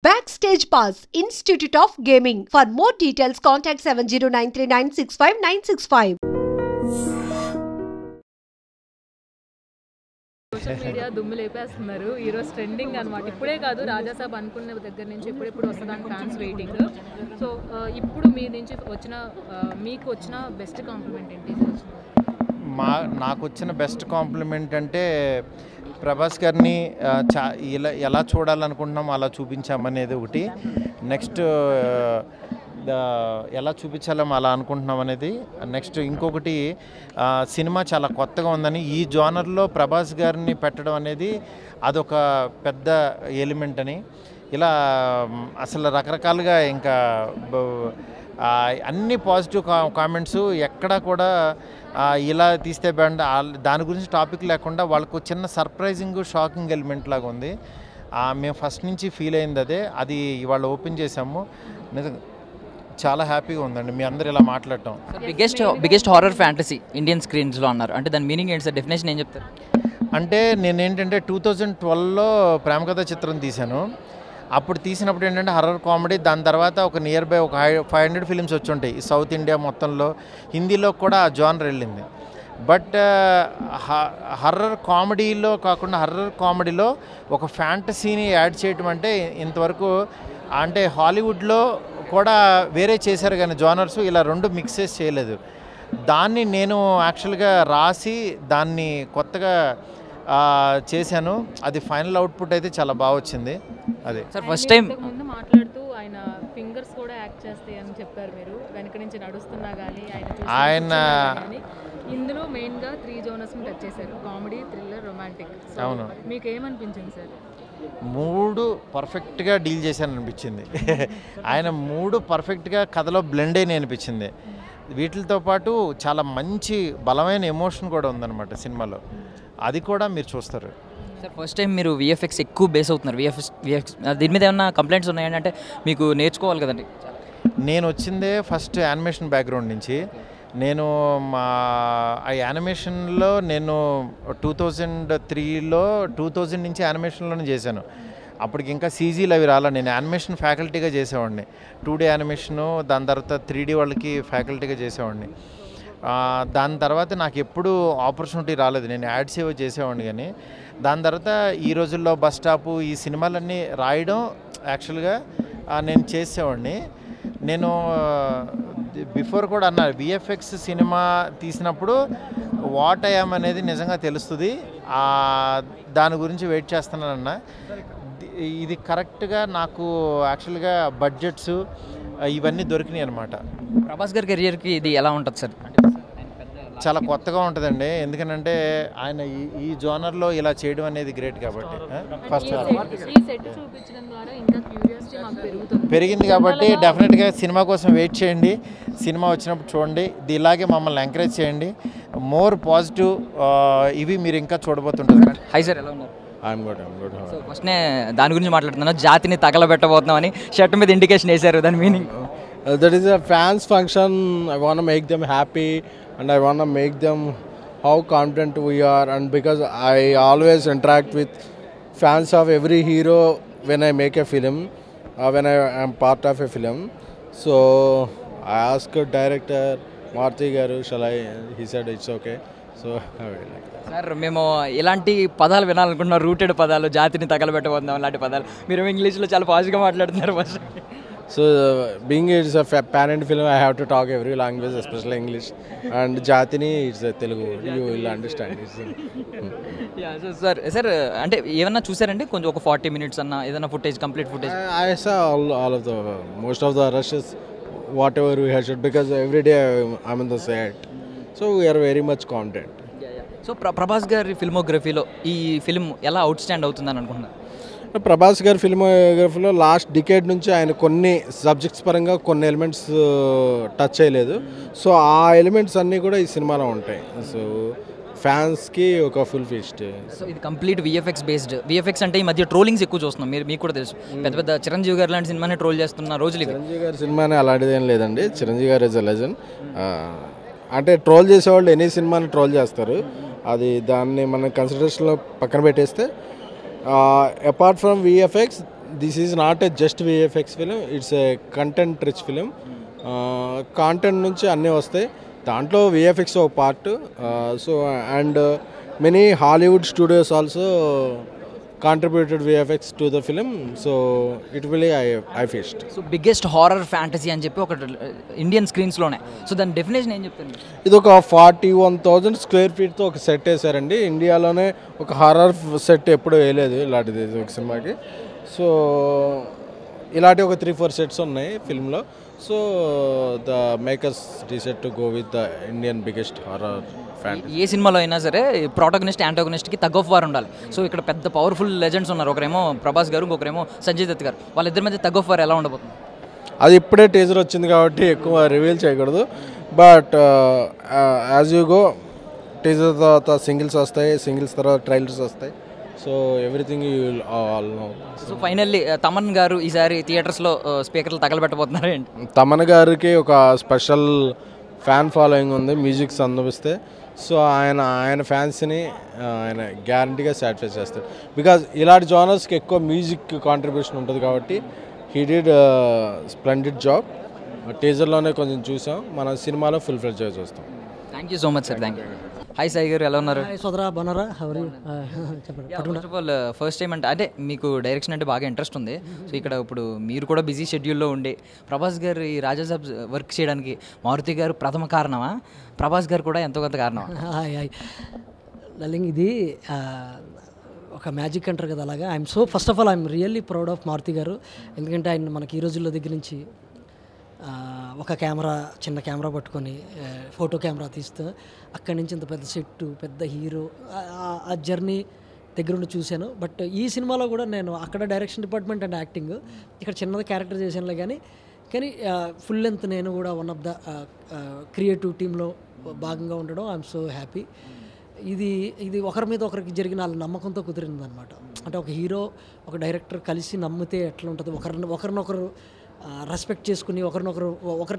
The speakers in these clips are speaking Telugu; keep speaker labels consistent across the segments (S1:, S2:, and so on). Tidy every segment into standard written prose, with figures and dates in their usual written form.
S1: Backstage Pass, Institute of Gaming. For more details, contact 7093965965965.
S2: Social media దుమ్ము లేపేస్తున్నారు. ఈరోజు ట్రెండింగ్ అనమాట. ఇప్పుడే కాదు, రాజాసాబ్ అనుకున్న దగ్గర నుంచి ఎప్పుడెప్పుడు వస్తుందని ఫ్యాన్స్ వెయిటింగ్. సో ఇప్పుడు మీ నుంచి వచ్చిన మీకు వచ్చిన బెస్ట్ కాంప్లిమెంట్ ఏంటి?
S3: నాకు వచ్చిన బెస్ట్ కాంప్లిమెంట్ అంటే ప్రభాస్ గారిని ఎలా చూడాలనుకుంటున్నామో అలా చూపించామనేది ఒకటి. నెక్స్ట్ ఎలా చూపించాలేమో అలా అనుకుంటున్నాం అనేది. నెక్స్ట్ ఇంకొకటి, సినిమా చాలా కొత్తగా ఉందని, ఈ జోనర్లో ప్రభాస్ గారిని పెట్టడం అనేది అదొక పెద్ద ఎలిమెంట్ అని. ఇలా అసలు రకరకాలుగా ఇంకా అన్ని పాజిటివ్ కామెంట్స్, ఎక్కడా కూడా ఇలా తీస్తే బాగుంది దాని గురించి టాపిక్ లేకుండా వాళ్ళకు చిన్న సర్ప్రైజింగ్ షాకింగ్ ఎలిమెంట్ లాగా ఉంది. మేము ఫస్ట్ నుంచి ఫీల్ అయింది అదే. అది ఇవాళ ఓపెన్ చేసాము. నిజంగా చాలా హ్యాపీగా ఉందండి మీ అందరు ఇలా మాట్లాడటం.
S4: బిగ్గెస్ట్ హారర్ ఫ్యాంటసీ ఇండియన్ స్క్రీన్స్లో అన్నారు అంటే దాని మీనింగ్ ఏంటి సార్? డెఫినేషన్ ఏం చెప్తారు?
S3: అంటే నేనేంటంటే 2012లో ప్రేమ కథ చిత్రం తీశాను. అప్పుడు తీసినప్పుడు ఏంటంటే హర్రర్ కామెడీ, దాని తర్వాత ఒక నియర్ బై ఒక 500 ఫిలిమ్స్ వచ్చి ఉంటాయి ఈ సౌత్ ఇండియా మొత్తంలో. హిందీలో కూడా ఆ జానర్ వెళ్ళింది. బట్ హర్రర్ కామెడీలో కాకుండా హర్రర్ కామెడీలో ఒక ఫ్యాంటసీని యాడ్ చేయటం అంటే ఇంతవరకు అంటే హాలీవుడ్లో కూడా వేరే చేశారు కానీ జానర్స్ ఇలా రెండు మిక్సెస్ చేయలేదు. దాన్ని నేను యాక్చువల్గా రాసి దాన్ని కొత్తగా చేశాను. అది ఫైనల్ అవుట్పుట్ అయితే చాలా బాగా వచ్చింది. అదే
S4: సార్ ఫస్ట్ టైం
S2: ముందు మాట్లాడుతూ ఆయన ఫింగర్స్ కూడా యాక్ట్ చేస్తాయి అని చెప్పారు మీరు. వెనక నుంచి నడుస్తున్నా కానీ ఆయన ఇందులో మెయిన్గా 3 జోనర్స్ని టచ్ చేశారు: కామెడీ, థ్రిల్లర్, రొమాంటిక్. అవును, మీకు ఏమనిపించింది సార్?
S3: 3 పర్ఫెక్ట్గా డీల్ చేశాను అనిపించింది. ఆయన 3 పర్ఫెక్ట్గా కథలో బ్లెండ్ అయిన అనిపించింది. వీటితో పాటు చాలా మంచి బలమైన ఎమోషన్ కూడా ఉందన్నమాట సినిమాలో. అది కూడా మీరు చూస్తారు.
S4: సార్ ఫస్ట్ టైం మీరు విఎఫ్ఎక్స్ ఎక్కువ బేస్ అవుతున్నారు. విఎఫ్ఎక్స్ దీని మీద ఏమన్నా కంప్లైంట్స్ ఉన్నాయంటే మీకు నేర్చుకోవాలి కదండి.
S3: నేను వచ్చిందే ఫస్ట్ యానిమేషన్ బ్యాక్గ్రౌండ్ నుంచి. నేను మా ఆ యానిమేషన్లో నేను 2003లో 2000 నుంచి యానిమేషన్లోనే చేశాను. అప్పటికి ఇంకా సీజీలు అవి రాలా. నేను యానిమేషన్ ఫ్యాకల్టీగా చేసేవాడిని. 2D యానిమేషను, దాని తర్వాత 3D వాళ్ళకి ఫ్యాకల్టీగా చేసేవాడిని. దాని తర్వాత నాకు ఎప్పుడు ఆపర్చునిటీ రాలేదు. నేను యాడ్స్ ఏవో చేసేవాడిని కానీ దాని తర్వాత ఈ రోజుల్లో బస్ స్టాపు ఈ సినిమాలన్నీ రాయడం యాక్చువల్గా నేను చేసేవాడిని. నేను బిఫోర్ కూడా అన్నా, విఎఫ్ఎక్స్ సినిమా తీసినప్పుడు వాట్ అయ్యాం అనేది నిజంగా తెలుస్తుంది. దాని గురించి వెయిట్ చేస్తున్నానన్నా. ఇది కరెక్ట్గా నాకు యాక్చువల్గా బడ్జెట్స్ ఇవన్నీ దొరికినాయి అనమాట.
S4: ప్రభాస్ గారి కెరియర్కి ఇది ఎలా ఉంటుంది సార్?
S3: చాలా కొత్తగా ఉంటుందండి. ఎందుకనంటే ఆయన ఈ జోనర్లో ఇలా చేయడం అనేది గ్రేట్ కాబట్టి. ఫస్ట్ పెరిగింది కాబట్టి డెఫినెట్గా సినిమా కోసం వెయిట్ చేయండి. సినిమా వచ్చినప్పుడు చూడండి. ఇలాగే మమ్మల్ని ఎంకరేజ్ చేయండి. మోర్ పాజిటివ్ ఇవి మీరు ఇంకా చూడబోతుంటారు.
S4: హై సార్, ఎలా ఉన్నారు?
S5: సో
S4: ఫస్ట్నే దాని గురించి మాట్లాడుతున్నాను. జాతిని తగలబెట్టబోతున్నామని షర్ట్ మీద ఇండికేషన్ వేశారు. దాని meaning
S5: that is a fans function. I want to make them happy and I want to make them how confident we are, and because I always interact with fans of every hero when I make a film, when I am part of a film. So I asked director Marthi garu, shall I? He said it's okay. So I will like that.
S4: Sir మేము ఇలాంటి పదాలు వినాలనుకుంటున్నాం. రూటెడ్ పదాలు, జాతిని తగలబెట్టబోతున్నాం అలాంటి పదాలు. మీరు ఇంగ్లీష్లో చాలా పాజిటివ్గా మాట్లాడుతున్నారు. First
S5: So being it's a parent film, I have to talk every language, especially English. And Jatini, it's a Telugu. You will understand it.
S4: Yeah, so sir, అంటే ఏమన్నా చూసారంటే కొంచెం ఒక 40 minutes అన్న ఏదైనా footage, complete footage?
S5: I saw all of the most of the rushes, whatever we had shot, because every day I'm in the set. So we are very much content.
S4: So Prabhas గారి ఫిల్మోగ్రఫీలో ఈ ఫిల్మ్ ఎలా అవుట్ స్టాండ్ అవుతుందని అనుకుంటున్నారు?
S5: ప్రభాస్ గారి ఫిల్మోగ్రఫీలో లాస్ట్ డికేడ్ నుంచి ఆయన కొన్ని సబ్జెక్ట్స్ పరంగా కొన్ని ఎలిమెంట్స్ టచ్ చేయలేదు. సో ఆ ఎలిమెంట్స్ అన్నీ కూడా ఈ సినిమాలో ఉంటాయి. సో ఫ్యాన్స్కి ఒక ఫుల్ ఫీస్ట్.
S4: సో ఇది కంప్లీట్ విఎఫ్ఎక్స్ బేస్డ్. విఎఫ్ఎక్స్ అంటే ఈ మధ్య ట్రోలింగ్స్ ఎక్కువ చూస్తున్నాం. మీకు కూడా తెలుసు, పెద్ద పెద్ద చిరంజీవి గారు లాంటి సినిమాని ట్రోల్ చేస్తున్న రోజులు.
S5: చిరంజీవి గారి సినిమానే అలాంటిది ఏం లేదండి. చిరంజీవి గారు ఇస్ అ లెజెండ్. అంటే ట్రోల్ చేసేవాళ్ళు ఎనీ సినిమాని ట్రోల్ చేస్తారు. దాన్ని మనం కన్సిడరేషన్లో పక్కన పెట్టేస్తే apart from VFX this is not a just VFX film, it's a content rich film. Content నుంచి అన్నీ వస్తాయి, దాంట్లో VFX ఒక part. So and many Hollywood studios also contributed VFX to the film. So it will I fest.
S4: So biggest horror fantasy అని చెప్పి ఒక ఇండియన్ స్క్రీన్స్లోనే. సో దాని డెఫినేషన్ ఏం చెప్తుంది?
S5: ఇది ఒక 41,000 స్క్వేర్ ఫీట్తో ఒక సెట్ వేసారండి. ఇండియాలోనే ఒక హారర్ సెట్ ఎప్పుడూ వేయలేదు ఇలాంటిది ఒక సినిమాకి. సో ఇలాంటి ఒక 3-4 సెట్స్ ఉన్నాయి ఫిల్మ్లో. So the makers decide to go with the Indian biggest horror fantasy.
S4: ఏ సినిమాలో అయినా సరే ప్రోటగనిస్ట్ యాంటాగనిస్ట్కి తగ్ ఆఫ్ వార్ ఉండాలి. సో ఇక్కడ పెద్ద పవర్ఫుల్ లెజెండ్స్ ఉన్నారు, ఒకరేమో ప్రభాస్ గారు, ఇంకొకరేమో సంజయ్ దత్ గారు. వాళ్ళిద్దరి మధ్య తగ్ ఆఫ్ వార్ ఎలా ఉండబోతుంది?
S5: అది ఇప్పుడే టీజర్ వచ్చింది కాబట్టి ఎక్కువ రివీల్ చేయకూడదు. But as you go teaser తర్వాత సింగిల్స్ వస్తాయి, సింగిల్స్ తర్వాత ట్రైలర్స్ వస్తాయి. So everything you will all know.
S4: So finally Thaman garu ఈసారి థియేటర్స్లో స్పీకర్లు తగలబెట్టబోతున్నారు ఏంటి?
S5: తమన్ గారికి ఒక స్పెషల్ ఫ్యాన్ ఫాలోయింగ్ ఉంది మ్యూజిక్స్ అనుభవిస్తే. సో ఆయన ఫ్యాన్స్ని ఆయన గ్యారంటీగా సాటిస్ఫై చేస్తాడు. బికాజ్ ఇలాంటి జానర్స్కి ఎక్కువ మ్యూజిక్ కాంట్రిబ్యూషన్ ఉంటుంది కాబట్టి హీ డిడ్ స్ప్లెండెడ్ జాబ్. టీజర్లోనే కొంచెం చూసాం, మన సినిమాలో ఫుల్ ఫ్లెడ్జ్గా చూస్తాం.
S4: Thank you so much sir. Thank you. Hi Sai గారు, ఎలా ఉన్నారు?
S6: సోదరా బాగున్నారా? చెప్పండి.
S4: First of all first time అంటే మీకు డైరెక్షన్ అంటే బాగా ఇంట్రెస్ట్ ఉంది. సో ఇక్కడ ఇప్పుడు మీరు కూడా బిజీ షెడ్యూల్లో ఉండి ప్రభాస్ గారు ఈ రాజాసాబ్ వర్క్ చేయడానికి మారుతి గారు ప్రథమ కారణమా, ప్రభాస్ గారు కూడా ఎంతో కొంత కారణమా?
S6: హాయ్ లలింగ్, ఇది ఒక మ్యాజిక్ అంటారు కదా, అలాగా I'm so first of all I'm really proud of Maruthi garu. ఎందుకంటే ఆయన మనకి ఈ రోజుల్లో దగ్గర నుంచి ఒక కెమెరా, చిన్న కెమెరా పట్టుకొని ఫోటో కెమెరా తీస్తూ అక్కడి నుంచి ఇంత పెద్ద సెట్టు, పెద్ద హీరో, ఆ జర్నీ దగ్గరుండి చూశాను. బట్ ఈ సినిమాలో కూడా నేను అక్కడ డైరెక్షన్ డిపార్ట్మెంట్ అండ్ యాక్టింగ్, ఇక్కడ చిన్నది క్యారెక్టర్ చేశానులే. కానీ ఫుల్ లెంత్ నేను కూడా వన్ ఆఫ్ ద క్రియేటివ్ టీంలో భాగంగా ఉండడం ఐఎమ్ సో హ్యాపీ. ఇది ఒకరి మీద ఒకరికి జరిగిన వాళ్ళ నమ్మకంతో కుదిరింది అనమాట. అంటే ఒక హీరో, ఒక డైరెక్టర్ కలిసి నమ్మితే ఎట్లా ఉంటుంది, ఒకరినొకరు రెస్పెక్ట్ చేసుకుని ఒకరి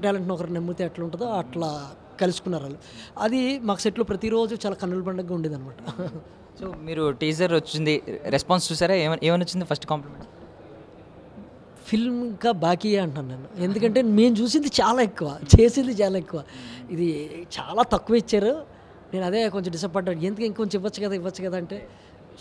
S6: టాలెంట్ని ఒకరు నమ్మితే ఎట్లా ఉంటుందో అట్లా కలుసుకున్నారు వాళ్ళు. అది మాకు సెట్లో ప్రతిరోజు చాలా కన్నుల పండుగగా ఉండేది అనమాట.
S4: సో మీరు టీజర్ వచ్చింది, రెస్పాన్స్ చూసారా? ఏమని వచ్చింది ఫస్ట్ కాంప్లిమెంట్?
S6: ఫిల్మ్ ఇంకా బాకీ అంటాను నేను, ఎందుకంటే మేము చూసింది చాలా ఎక్కువ, చేసింది చాలా ఎక్కువ. ఇది చాలా తక్కువ ఇచ్చారు. నేను అదే కొంచెం డిసప్పాయింట్, ఎందుకు ఇంకొంచెం ఇవ్వచ్చు కదా అంటే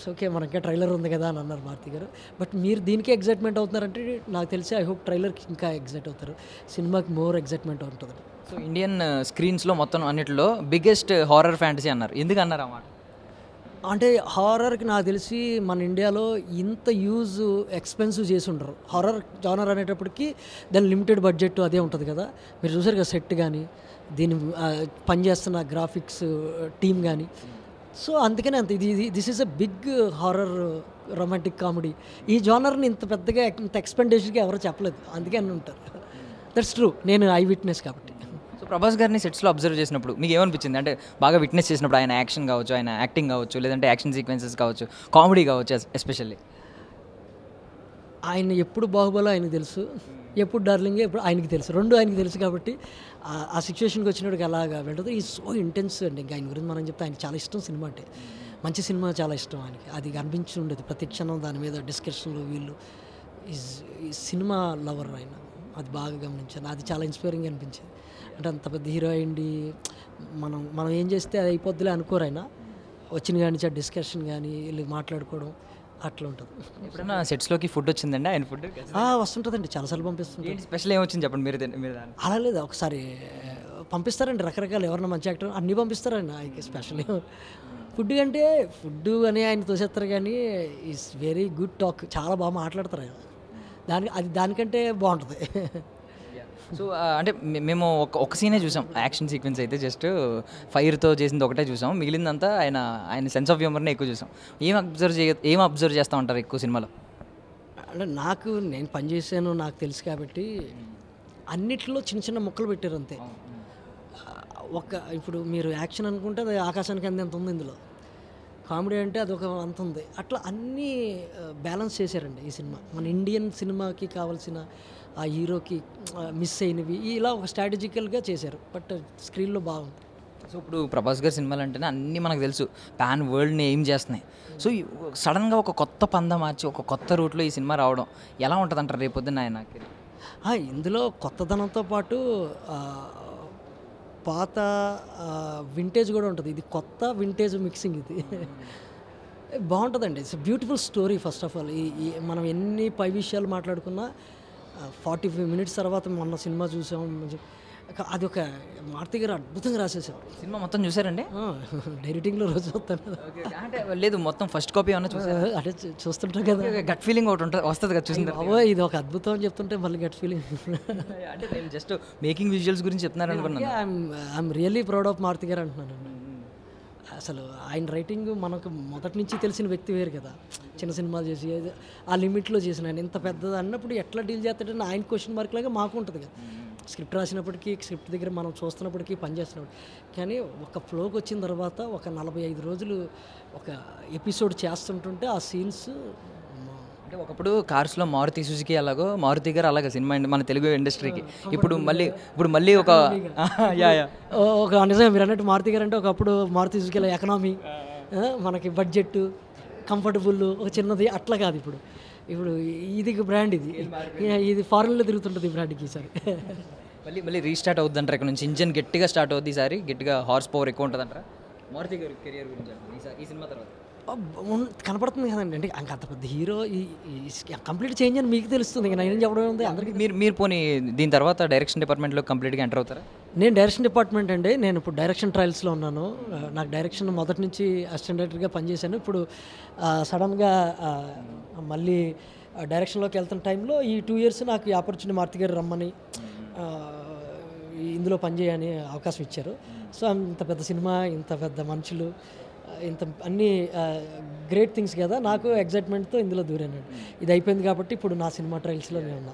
S6: ఓకే మనకే ట్రైలర్ ఉంది కదా అని అన్నారు మారుతి గారు. బట్ మీరు దీనికి ఎగ్జైట్మెంట్ అవుతున్నారంటే నాకు తెలిసి ఐ హోప్ ట్రైలర్కి ఇంకా ఎగ్జైట్ అవుతారు, సినిమాకి మోర్ ఎగ్జైట్మెంట్ ఉంటుంది.
S4: సో ఇండియన్ స్క్రీన్స్లో మొత్తం అన్నిటిలో బిగ్గెస్ట్ హారర్ ఫ్యాంటసీ అన్నారు, ఎందుకు అన్నారు అన్నమాట?
S6: అంటే హారర్కి నాకు తెలిసి మన ఇండియాలో ఇంత ఎక్స్పెన్సివ్ చేసి ఉండరు. హారర్ జానర్ అనేటప్పటికి దాని లిమిటెడ్ బడ్జెట్ అదే ఉంటుంది కదా. మీరు చూసారు కదా సెట్ కానీ, దీని పనిచేస్తున్న గ్రాఫిక్స్ టీమ్ కానీ. సో అందుకనే this is a big horror romantic comedy. ఈ జానర్ని ఇంత పెద్దగా ఇంత ఎక్స్పెండిచర్గా ఎవరు చెప్పలేదు, అందుకే అని ఉంటారు. దట్స్ ట్రూ, నేను ఐ విట్నెస్ కాబట్టి.
S4: సో ప్రభాస్ గారిని సెట్స్లో అబ్జర్వ్ చేసినప్పుడు మీకు ఏమనిపించింది? అంటే బాగా విట్నెస్ చేసినప్పుడు ఆయన యాక్షన్ కావచ్చు, ఆయన యాక్టింగ్ కావచ్చు, లేదంటే యాక్షన్ సీక్వెన్సెస్ కావచ్చు, కామెడీ కావచ్చు, ఎస్పెషల్లీ
S6: ఆయన ఎప్పుడు బాహుబలి ఆయనకు తెలుసు, ఎప్పుడు డార్లింగ్ ఎప్పుడు ఆయనకి తెలుసు, రెండు ఆయనకి తెలుసు. కాబట్టి ఆ సిచ్యువేషన్కి వచ్చినప్పుడు అలాగా వెళ్ళదు. ఈ సో ఇంటెన్స్ అండి. ఇంకా ఆయన గురించి మనం చెప్తే ఆయన చాలా ఇష్టం సినిమా అంటే, మంచి సినిమా చాలా ఇష్టం ఆయనకి. అది అనిపించి ఉండేది ప్రతి క్షణం దాని మీద డిస్కషన్లు. వీళ్ళు ఈ సినిమా లవర్ ఆయన, అది బాగా గమనించాను. అది చాలా ఇన్స్పైరింగ్ అనిపించింది. అంటే అంత పెద్ద హీరో అయ్యింది, మనం ఏం చేస్తే అది అయిపోద్దిలే అనుకోరు ఆయన. వచ్చిన కానీ ఆ డిస్కషన్ కానీ వీళ్ళు మాట్లాడుకోవడం అట్లా ఉంటుంది.
S4: ఎప్పుడైనా సెట్స్లోకి ఫుడ్ వచ్చిందండి ఆయన? ఫుడ్
S6: వస్తుంటుందండి, చాలాసార్లు పంపిస్తుంటారు.
S4: స్పెషల్ ఏమొచ్చింది చెప్పండి మీరు.
S6: అలా లేదు, ఒకసారి పంపిస్తారండి రకరకాలు, ఎవరన్నా మంచి యాక్టర్ అన్నీ పంపిస్తారండి ఆయనకి. స్పెషల్ ఫుడ్ అంటే ఫుడ్ అని ఆయన తోసేస్తారు, కానీ ఈజ్ వెరీ గుడ్ టాక్, చాలా బాగా మాట్లాడతారు ఆయన. దానికంటే బాగుంటుంది.
S4: సో అంటే మేము ఒక సీనే చూసాం, యాక్షన్ సీక్వెన్స్ అయితే జస్ట్ ఫైర్తో చేసింది ఒకటే చూసాం, మిగిలిందంతా ఆయన సెన్స్ ఆఫ్ హ్యూమర్ని ఎక్కువ చూసాం. ఏం అబ్జర్వ్ చేస్తూ ఉంటారు ఎక్కువ సినిమాలో?
S6: అంటే నేను పనిచేసాను, నాకు తెలుసు కాబట్టి అన్నిట్లో చిన్న చిన్న ముక్కలు పెట్టారు అంతే. ఇప్పుడు మీరు యాక్షన్ అనుకుంటే అది ఆకాశానికి ఎంత ఉంది, ఇందులో కామెడీ అంటే అదొక అంత ఉంది. అట్లా అన్నీ బ్యాలెన్స్ చేశారండి ఈ సినిమా. మన ఇండియన్ సినిమాకి కావాల్సిన ఆ హీరోకి మిస్ అయినవి ఇలా ఒక స్ట్రాటజికల్గా చేశారు. బట్ స్క్రీన్లో బాగుంది.
S4: సో ఇప్పుడు ప్రభాస్ గారి సినిమాలు అంటేనే అన్నీ మనకు తెలుసు, పాన్ వరల్డ్ని ఏం చేస్తున్నాయి. సో సడన్గా ఒక కొత్త పంద మార్చి ఒక కొత్త రూట్లో ఈ సినిమా రావడం ఎలా ఉంటుంది అంటారు రేపొద్దున ఆయన?
S6: ఇందులో కొత్తదనంతో పాటు పాత వింటేజ్ కూడా ఉంటుంది. ఇది కొత్త వింటేజ్ మిక్సింగ్, ఇది బాగుంటుందండి. It's beautiful story. First of all ఈ మనం ఎన్ని పై విషయాలు మాట్లాడుకున్నా 45 minutes తర్వాత మొన్న సినిమా చూసాం. అది ఒక మారుతి గారు అద్భుతంగా రాసేసారు.
S4: సినిమా మొత్తం చూసారండి?
S6: డైరెక్టింగ్లో రోజు వస్తాను
S4: అంటే లేదు, మొత్తం ఫస్ట్ కాపీ ఏమన్నా చూసారు?
S6: అంటే చూస్తుంటాం కదా,
S4: గట్ ఫీలింగ్ ఒకటి ఉంటుంది, వస్తుంది కదా చూసింది.
S6: ఇది ఒక అద్భుతం అని చెప్తుంటే మళ్ళీ గట్ ఫీలింగ్.
S4: అంటే నేను జస్ట్ మేకింగ్ విజువల్స్ గురించి చెప్తున్నారు అనుకున్నాను.
S6: I'm really proud of Maruthi garu అంటున్నాను. అసలు ఆయన రైటింగ్ మనకు మొదటి నుంచి తెలిసిన వ్యక్తి వేరు కదా, చిన్న సినిమాలు చేసి ఆ లిమిట్లో చేసిన ఆయన ఇంత పెద్దది అన్నప్పుడు ఎట్లా డీల్ చేస్తాడని ఆయన క్వశ్చన్ మార్క్ లాగా మాకు ఉంటుంది కదా. స్క్రిప్ట్ రాసినప్పటికీ, స్క్రిప్ట్ దగ్గర మనం చూస్తున్నప్పటికీ, పనిచేస్తున్నప్పుడు. కానీ ఒక ఫ్లోకి వచ్చిన తర్వాత ఒక 45 రోజులు ఒక ఎపిసోడ్ చేస్తుంటుంటే ఆ సీన్స్
S4: అంటే ఒకప్పుడు కార్స్లో మారుతి సుజుకి అలాగో, మారుతి గారు అలాగే సినిమా మన తెలుగు ఇండస్ట్రీకి. ఇప్పుడు మళ్ళీ ఒక
S6: ఒక నిజంగా మీరు అన్నట్టు మారుతి గారు అంటే ఒకప్పుడు మారుతి సుజుకిలో ఎకనామీ, మనకి బడ్జెట్, కంఫర్టబుల్, ఒక చిన్నది అట్లా కాదు. ఇప్పుడు ఇది బ్రాండ్, ఇది ఫారెన్లో తిరుగుతుంటుంది ఈ బ్రాండ్కి. ఈసారి
S4: మళ్ళీ రీస్టార్ట్ అవుద్ది అంటారు. ఇక్కడ నుంచి ఇంజన్ గట్టిగా స్టార్ట్ అవుద్ది ఈసారి, గట్టిగా హార్స్ పవర్ ఎక్కువ ఉంటుంది అంటారా మారుతి గారి కెరియర్ గురించి ఈ సినిమా తర్వాత?
S6: కనపడుతుంది కదండి. అంటే అంత పెద్ద హీరో కంప్లీట్ చేంజ్ అని మీకు తెలుస్తుంది, నేను చెప్పడం ఉంది అందరికీ.
S4: మీరు పోనీ దీని తర్వాత డైరెక్షన్ డిపార్ట్మెంట్లో కంప్లీట్గా ఎంటర్ అవుతారా?
S6: నేను డైరెక్షన్ డిపార్ట్మెంట్ అండి. నేను ఇప్పుడు డైరెక్షన్ ట్రయల్స్లో ఉన్నాను. నాకు డైరెక్షన్ మొదటి నుంచి అసిస్టెంట్ డైరెక్టర్గా పనిచేశాను. ఇప్పుడు సడన్గా మళ్ళీ డైరెక్షన్లోకి వెళ్తున్న టైంలో ఈ 2 years నాకు ఈ ఆపర్చునిటీ మారుతి గారు రమ్మని ఇందులో పనిచేయని అవకాశం ఇచ్చారు. సో ఇంత పెద్ద సినిమా, ఇంత పెద్ద మనుషులు, ఇంత అన్ని గ్రేట్ థింగ్స్ కదా, నాకు ఎగ్జైట్మెంట్తో ఇందులో దూరాను. ఇది అయిపోయింది కాబట్టి ఇప్పుడు నా సినిమా ట్రయల్స్లో నేను ఉన్నా.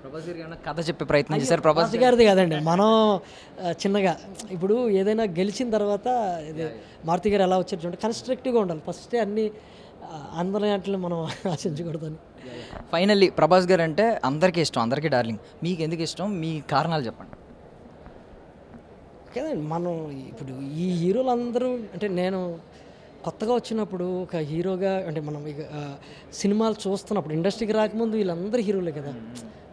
S4: ప్రభాస్ గారు ఏమైనా కథ చెప్పే ప్రయత్నం చేశారు?
S6: ప్రభాస్ గారిది కాదండి, మనం చిన్నగా ఇప్పుడు ఏదైనా గెలిచిన తర్వాత ఇది మారుతి గారు ఎలా వచ్చారు చూడండి, కన్స్ట్రక్టివ్గా ఉండాలి ఫస్టే, అన్ని అందరి వాటిని మనం ఆశించకూడదని.
S4: ఫైనల్లీ ప్రభాస్ గారు అంటే అందరికీ ఇష్టం, అందరికీ డార్లింగ్. మీకు ఎందుకు ఇష్టం, మీ కారణాలు చెప్పండి.
S6: కదండి మనం ఇప్పుడు ఈ హీరోలు అందరూ, అంటే నేను కొత్తగా వచ్చినప్పుడు ఒక హీరోగా, అంటే మనం ఇక సినిమాలు చూస్తున్నప్పుడు ఇండస్ట్రీకి రాకముందు వీళ్ళందరూ హీరోలే కదా,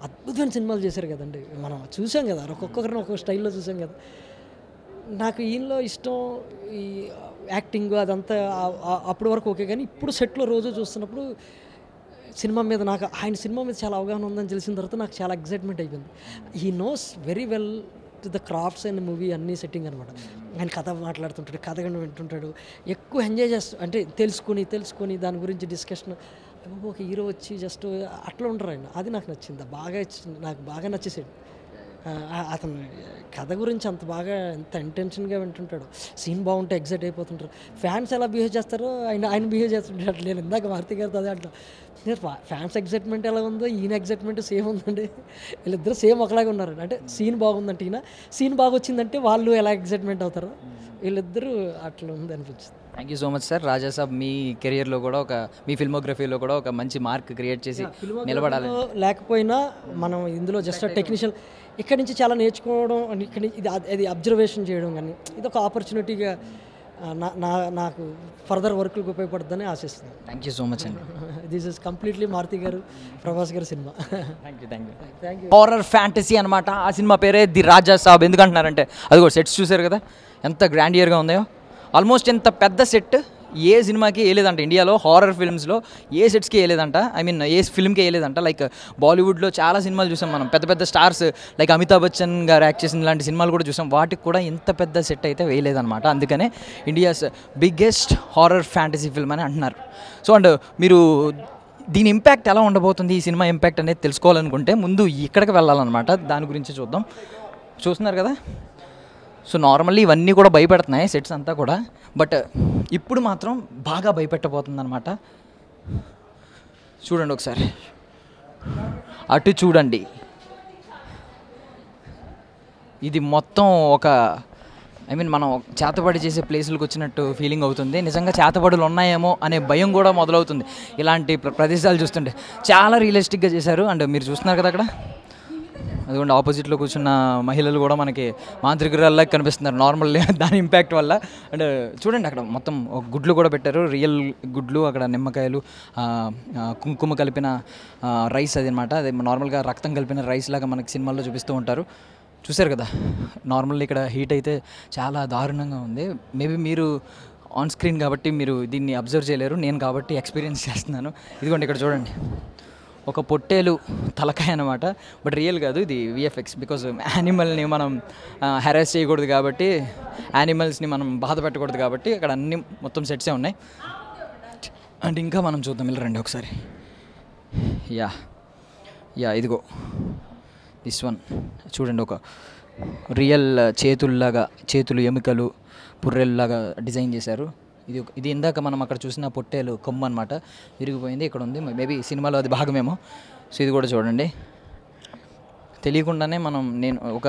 S6: అద్భుతమైన సినిమాలు చేశారు కదండి, మనం చూసాం కదా, ఒక్కొక్కరిని ఒక్కొక్క స్టైల్లో చూసాం కదా. నాకు ఈయనలో ఇష్టం ఈ యాక్టింగ్ అదంతా అప్పటి వరకు ఓకే. కానీ ఇప్పుడు సెట్లో రోజు చూస్తున్నప్పుడు సినిమా మీద నాకు ఆయన సినిమా మీద చాలా అవగాహన ఉందని తెలిసిన తర్వాత నాకు చాలా ఎగ్జైట్మెంట్ అయిపోయింది. He knows very well to the crafts and movie అన్నీ సెట్టింగ్ అనమాట. ఆయన కథ మాట్లాడుతుంటాడు, కథ వింటుంటాడు, ఎక్కువ ఎంజాయ్ చేస్తూ, అంటే తెలుసుకొని దాని గురించి డిస్కషన్. ఒక హీరో వచ్చి జస్ట్ అట్లా ఉంటారు ఆయన, అది నాకు నచ్చింది, నాకు బాగా నచ్చేసాడు. అతను కథ గురించి అంత బాగా ఎంత ఇంటెన్షన్గా వింటుంటాడు, సీన్ బాగుంటే ఎగ్జైట్ అయిపోతుంటారు. ఫ్యాన్స్ ఎలా బిహేవ్ చేస్తారో ఆయన బిహేవ్ చేస్తుంటాడు. నేను ఇందాక మారుతి గారితో అదే అంటాను, ఫ్యాన్స్ ఎగ్జైట్మెంట్ ఎలా ఉందో ఈయన ఎగ్జైట్మెంట్ సేమ్ ఉందండి. వీళ్ళిద్దరు సేమ్ ఒకలాగా ఉన్నారు. అంటే సీన్ బాగుందంటే ఈయన, సీన్ బాగా వచ్చిందంటే వాళ్ళు ఎలా ఎగ్జైట్మెంట్ అవుతారో వీళ్ళిద్దరూ అట్లా ఉంది అనిపించింది.
S4: Thank you so much sir. Raja Saab మీ కెరియర్లో కూడా మీ ఫిల్మోగ్రఫీలో కూడా ఒక మంచి మార్క్ క్రియేట్ చేసి నిలబడాలి.
S6: లేకపోయినా మనం ఇందులో జస్ట్ టెక్నీషియన్ ఇక్కడి నుంచి చాలా నేర్చుకోవడం, ఇక్కడి ఇది అబ్జర్వేషన్ చేయడం, కానీ ఇది ఒక ఆపర్చునిటీగా నాకు ఫర్దర్ వర్క్లకు ఉపయోగపడుతుందని ఆశిస్తున్నాను.
S4: థ్యాంక్ యూ సో మచ్ అండి.
S6: దిస్ ఇస్ కంప్లీట్లీ మారుతి గారు, ప్రభాస్ గారి cinema.
S4: Thank you. Horror fantasy అనమాట ఆ సినిమా పేరే ది రాజా సాబ్. ఎందుకంటున్నారంటే అది కూడా సెట్స్ చూసారు కదా ఎంత గ్రాండియర్గా ఉందో. ఆల్మోస్ట్ ఎంత పెద్ద సెట్ ఏ సినిమాకి వేయలేదంట ఇండియాలో, హారర్ ఫిల్మ్స్లో ఏ సెట్స్కి వేయలేదంట, ఐ మీన్ ఏ ఫిల్మ్కి వేయలేదంట. లైక్ బాలీవుడ్లో చాలా సినిమాలు చూసాం మనం, పెద్ద పెద్ద స్టార్స్ లైక్ అమితాబ్ బచ్చన్ గారు యాక్ట్ చేసిన లాంటి సినిమాలు కూడా చూసాం, వాటికి కూడా ఇంత పెద్ద సెట్ అయితే వేయలేదన్నమాట. అందుకనే India's biggest horror fantasy film అని అంటున్నారు. సో అండ్ మీరు దీని ఇంపాక్ట్ ఎలా ఉండబోతుంది, ఈ సినిమా ఇంపాక్ట్ అనేది తెలుసుకోవాలనుకుంటే ముందు ఇక్కడికి వెళ్ళాలన్నమాట. దాని గురించి చూద్దాం. చూస్తున్నారు కదా, సో నార్మల్లీ ఇవన్నీ కూడా భయపెడుతున్నాయి సెట్స్ అంతా కూడా, బట్ ఇప్పుడు మాత్రం బాగా భయపెట్టబోతుంది అనమాట. చూడండి ఒకసారి, అటు చూడండి, ఇది మొత్తం ఒక మనం చేతబడి చేసే ప్లేసులకు వచ్చినట్టు ఫీలింగ్ అవుతుంది. నిజంగా చేతబడులు ఉన్నాయేమో అనే భయం కూడా మొదలవుతుంది ఇలాంటి ప్రదేశాలు చూస్తుంటే. చాలా రియలిస్టిక్గా చేశారు. అండ్ మీరు చూస్తున్నారు కదా అక్కడ అదిగోండి ఆపోజిట్లో కూర్చున్న మహిళలు కూడా మనకి మాంత్రికురాల్లా కనిపిస్తున్నారు నార్మల్ దాని ఇంపాక్ట్ వల్ల. అండ్ చూడండి అక్కడ మొత్తం గుడ్లు కూడా పెట్టారు, రియల్ గుడ్లు, అక్కడ నిమ్మకాయలు, కుంకుమ కలిపిన రైస్ అది అనమాట. అది నార్మల్గా రక్తం కలిపిన రైస్ లాగా మనకి సినిమాల్లో చూపిస్తూ ఉంటారు. చూశారు కదా, నార్మల్ ఇక్కడ హీట్ అయితే చాలా దారుణంగా ఉంది. మేబీ మీరు ఆన్ స్క్రీన్ కాబట్టి మీరు దీన్ని అబ్జర్వ్ చేయలేరు, నేను కాబట్టి ఎక్స్పీరియన్స్ చేస్తున్నాను. ఇదిగోండి ఇక్కడ చూడండి, ఒక పొట్టేలు తలకాయ అనమాట, బట్ రియల్ కాదు, ఇది విఎఫ్ఎక్స్. బికాజ్ యానిమల్ని మనం హెరాస్ చేయకూడదు కాబట్టి, యానిమల్స్ని మనం బాధ పెట్టకూడదు కాబట్టి అక్కడ అన్ని మొత్తం సెట్సే ఉన్నాయి. అండ్ ఇంకా మనం చూద్దాం, ఇలా రండి ఒకసారి. యా ఇదిగో దిస్ వన్ చూడండి, ఒక రియల్ చేతులు ఎముకలు పుర్రెల్లాగా డిజైన్ చేశారు. ఇది ఇందాక మనం అక్కడ చూసిన పొట్టేలు కొమ్ము అనమాట, విరిగిపోయింది, ఇక్కడ ఉంది. మేబీ సినిమాలో అది భాగమేమో. సో ఇది కూడా చూడండి, తెలియకుండానే నేను ఒక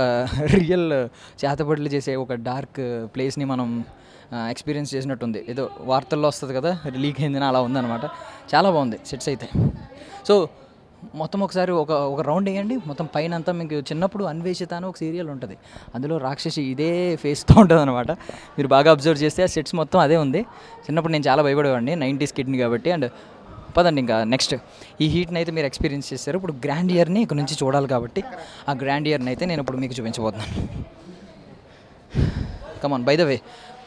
S4: రియల్ చేతబడులు చేసే ఒక డార్క్ ప్లేస్ని మనం ఎక్స్పీరియన్స్ చేసినట్టుంది. ఏదో వార్తల్లో వస్తుంది కదా, లీక్ అయిందని అలా ఉందన్నమాట. చాలా బాగుంది సెట్స్ అయితే. సో మొత్తం ఒకసారి ఒక రౌండ్ వేయండి. మొత్తం పైన అంతా మీకు చిన్నప్పుడు అన్వేషిత అని ఒక సీరియల్ ఉంటుంది, అందులో రాక్షసి ఇదే ఫేస్తో ఉంటుంది అనమాట. మీరు బాగా అబ్జర్వ్ చేస్తే ఆ సెట్స్ మొత్తం అదే ఉంది. చిన్నప్పుడు నేను చాలా భయపడేవాడిని, 90s కిడ్ని కాబట్టి. అండ్ పదండి ఇంకా నెక్స్ట్, ఈ హీట్ని అయితే మీరు ఎక్స్పీరియన్స్ చేస్తారు. ఇప్పుడు గ్రాండ్ ఇయర్ని ఇక్కడ నుంచి చూడాలి కాబట్టి ఆ గ్రాండ్ ఇయర్ని అయితే నేను ఇప్పుడు మీకు చూపించబోతున్నాను. కమాన్, బై ద వే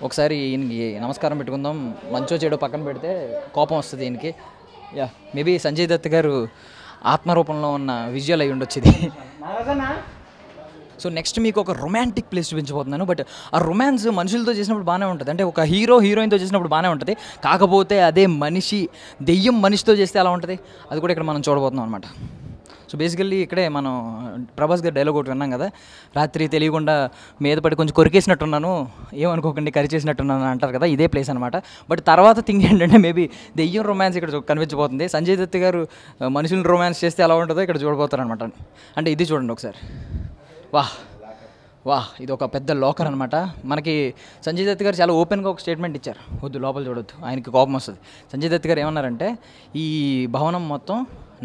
S4: ఒకసారి ఈయనకి నమస్కారం పెట్టుకుందాం. మంచో చెడో పక్కన పెడితే కోపం వస్తుంది ఈయనకి. మేబీ సంజయ్ దత్ గారు ఆత్మరూపంలో ఉన్న విజువల్ అయి ఉండొచ్చు ఇది. సో నెక్స్ట్ మీకు ఒక రొమాంటిక్ ప్లేస్ చూపించబోతున్నాను. బట్ ఆ రొమాన్స్ మనుషులతో చేసినప్పుడు బాగానే ఉంటుంది, అంటే ఒక హీరోయిన్తో చేసినప్పుడు బాగానే ఉంటుంది. కాకపోతే అదే దెయ్యం మనిషితో చేస్తే ఎలా ఉంటుంది, అది కూడా ఇక్కడ మనం చూడబోతున్నాం అనమాట. సో బేసికల్లీ ఇక్కడే మనం ప్రభాస్ గారి డైలాగ్ ఒకటి విన్నాం కదా, రాత్రి తెలియకుండా మీద పడి కొంచెం కొరికేసినట్టున్నాను, ఏమనుకోకండి కరిచేసినట్టున్నాను అంటారు కదా, ఇదే ప్లేస్ అనమాట. బట్ తర్వాత థింగ్ ఏంటంటే మేబీ దెయ్యం రొమాన్స్ ఇక్కడ కనిపించబోతుంది. సంజయ్ దత్ గారు మనుషులను రొమాన్స్ చేస్తే ఎలా ఉంటుందో ఇక్కడ చూడబోతారు అనమాట. అంటే ఇది చూడండి ఒకసారి, వాహ్ ఇది ఒక పెద్ద లాకర్ అనమాట. మనకి సంజయ్ దత్ గారు చాలా ఓపెన్గా ఒక స్టేట్మెంట్ ఇచ్చారు, వద్దు లోపల చూడొద్దు, ఆయనకి కోపం వస్తుంది. సంజయ్ దత్ గారు ఏమన్నారంటే, ఈ భవనం మొత్తం